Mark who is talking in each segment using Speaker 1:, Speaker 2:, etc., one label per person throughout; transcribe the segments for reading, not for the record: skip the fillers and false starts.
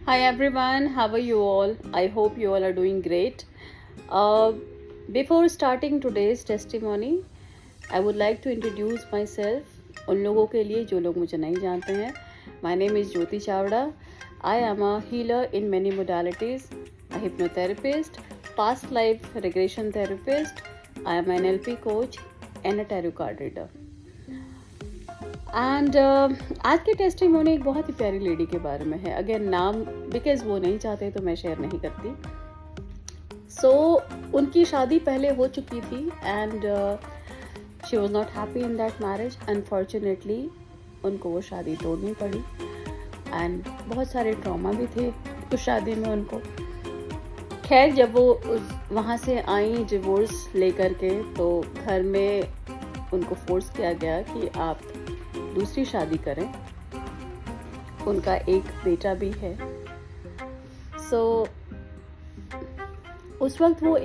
Speaker 1: Hi everyone, how are you all? I hope you all are doing great. Uh, Before starting today's testimony, I would like to introduce myself उन लोगों के लिए जो लोग मुझे नहीं जानते हैं. My name is Jyoti Chavda. I am a healer in many modalities, a hypnotherapist, past life regression therapist. I am an NLP coach and a tarot card reader. And आज की टेस्टिमोनी एक बहुत ही प्यारी लेडी के बारे में है. Again नाम बिकॉज वो नहीं चाहते तो मैं शेयर नहीं करती. उनकी शादी पहले हो चुकी थी and she was not happy in that marriage. Unfortunately उनको वो शादी तोड़नी पड़ी एंड बहुत सारे ट्रॉमा भी थे उस शादी में उनको. खैर जब वो वहाँ से आई डिवोर्स लेकर के तो घर में उनको फोर्स किया गया कि आप दूसरी शादी करें. उनका एक बेटा भी है. उस वक्त वो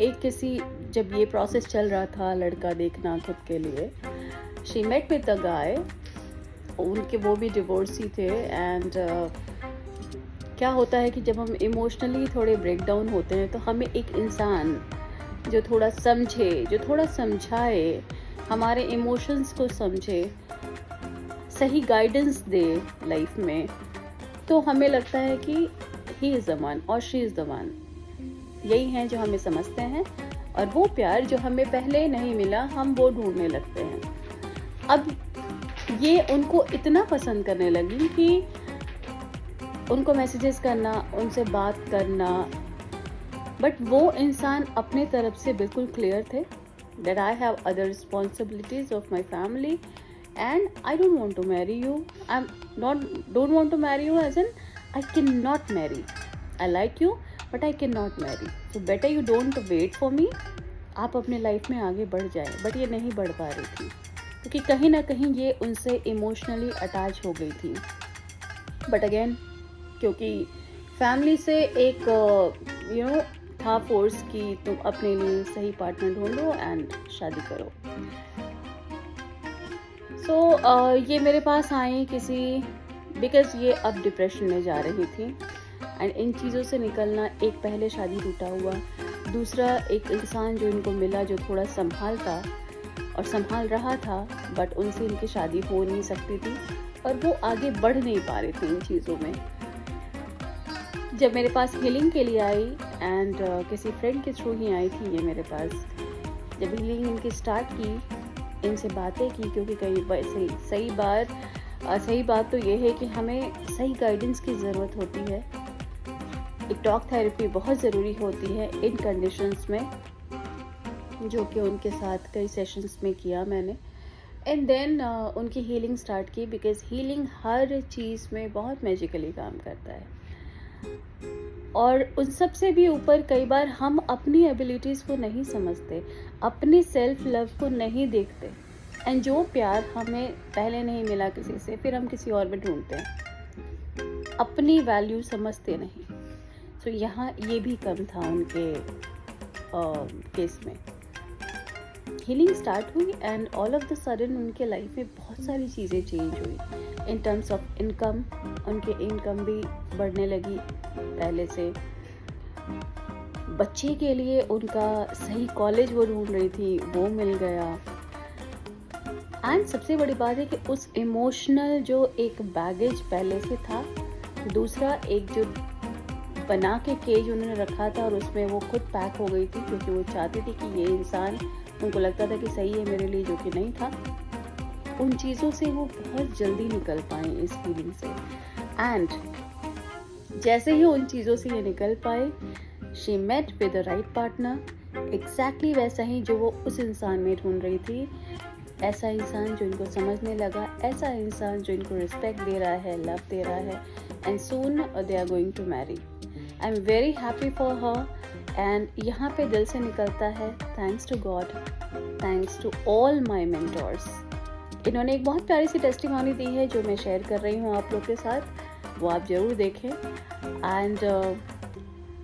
Speaker 1: जब ये प्रोसेस चल रहा था लड़का देखना खुद के लिए, she met with the guy. उनके वो भी डिवोर्सी थे एंड क्या होता है कि जब हम इमोशनली थोड़े ब्रेक डाउन होते हैं तो हमें एक इंसान जो थोड़ा समझे, जो थोड़ा समझाए, हमारे इमोशंस को समझे, सही गाइडेंस दे लाइफ में, तो हमें लगता है कि ही इज़ द वन और शी इज़ द वन. यही हैं जो हमें समझते हैं और वो प्यार जो हमें पहले नहीं मिला हम वो ढूंढने लगते हैं. अब ये उनको इतना पसंद करने लगी कि उनको मैसेजेस करना, उनसे बात करना, बट वो इंसान अपने तरफ से बिल्कुल क्लियर थे that I have other responsibilities of my family and I don't want to marry you. Don't want to marry you as in I cannot marry. I like you but I cannot marry. So better you don't wait for me. आप अपने life में आगे बढ़ जाए. But ये नहीं बढ़ पा रही थी क्योंकि कहीं ना कहीं ये उनसे इमोशनली अटैच हो गई थी. बट अगेन क्योंकि फैमिली से एक था फोर्स कि तुम अपने लिए सही पार्टनर ढूंढो एंड शादी करो. ये मेरे पास आई बिकॉज ये अब डिप्रेशन में जा रही थी एंड इन चीज़ों से निकलना, एक पहले शादी टूटा हुआ, दूसरा एक इंसान जो इनको मिला जो थोड़ा संभालता और संभाल रहा था, बट उनसे इनकी शादी हो नहीं सकती थी और वो आगे बढ़ नहीं पा रही थी इन चीज़ों में. जब मेरे पास हीलिंग के लिए आई एंड किसी फ्रेंड के थ्रू ही आई थी ये मेरे पास. जब हीलिंग इनकी स्टार्ट की, इनसे बातें की, क्योंकि सही बात तो ये है कि हमें सही गाइडेंस की ज़रूरत होती है. एक टॉक थेरेपी बहुत ज़रूरी होती है इन कंडीशंस में, जो कि उनके साथ कई सेशंस में किया मैंने. एंड देन उनकी हीलिंग स्टार्ट की बिकॉज हीलिंग हर चीज़ में बहुत मैजिकली काम करता है. और उन सब से भी ऊपर कई बार हम अपनी एबिलिटीज़ को नहीं समझते, अपनी सेल्फ लव को नहीं देखते एंड जो प्यार हमें पहले नहीं मिला किसी से, फिर हम किसी और में ढूंढते हैं. अपनी वैल्यू समझते नहीं. यहाँ ये भी कम था उनके केस में. हीलिंग स्टार्ट हुई and all of the sudden उनके लाइफ में बहुत सारी चीज़ें चेंज हुई इन टर्म्स ऑफ इनकम. उनके इनकम भी बढ़ने लगी पहले से. बच्चे के लिए उनका सही कॉलेज वो ढूंढ रही थी, वो मिल गया. एंड सबसे बड़ी बात है कि उस इमोशनल जो एक बैगेज पहले से था, दूसरा एक जो बना के केज उन्होंने रखा था और उसमें वो खुद पैक हो गई थी क्योंकि वो चाहती थी कि ये इंसान, उनको लगता था कि सही है मेरे लिए, जो कि नहीं था. उन चीज़ों से वो बहुत जल्दी निकल पाए इस फीलिंग से. एंड जैसे ही उन चीज़ों से ये निकल पाए, she met with the right partner. Exactly वैसा ही जो वो उस इंसान में ढूंढ रही थी. ऐसा इंसान जो इनको समझने लगा, ऐसा इंसान जो इनको रिस्पेक्ट दे रहा है, लव दे रहा है. And soon they are going to marry. I am very happy for her. And यहाँ पे दिल से निकलता है thanks to God, thanks to all my mentors. इन्होंने एक बहुत प्यारी सी टेस्टिमोनी दी है जो मैं शेयर कर रही हूँ आप लोग के साथ, वो आप ज़रूर देखें. एंड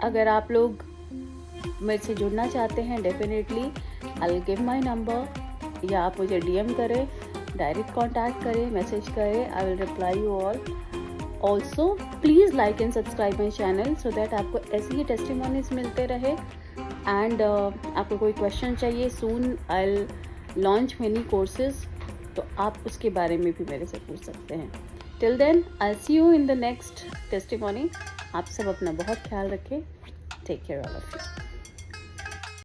Speaker 1: अगर आप लोग मेरे से जुड़ना चाहते हैं, definitely I will give my number, या आप मुझे DM करें, डायरेक्ट कांटेक्ट करें, मैसेज करें. I will reply you all. Also please like and subscribe my channel so that आपको ऐसे ही टेस्टिमोनीज मिलते रहे। एंड आपको कोई क्वेश्चन चाहिए, सून आई लॉन्च मेनी कोर्सेज, तो आप उसके बारे में भी मेरे से पूछ सकते हैं। Till then I see you in the next testimony. आप सब अपना बहुत ख्याल रखें। Take care all of you.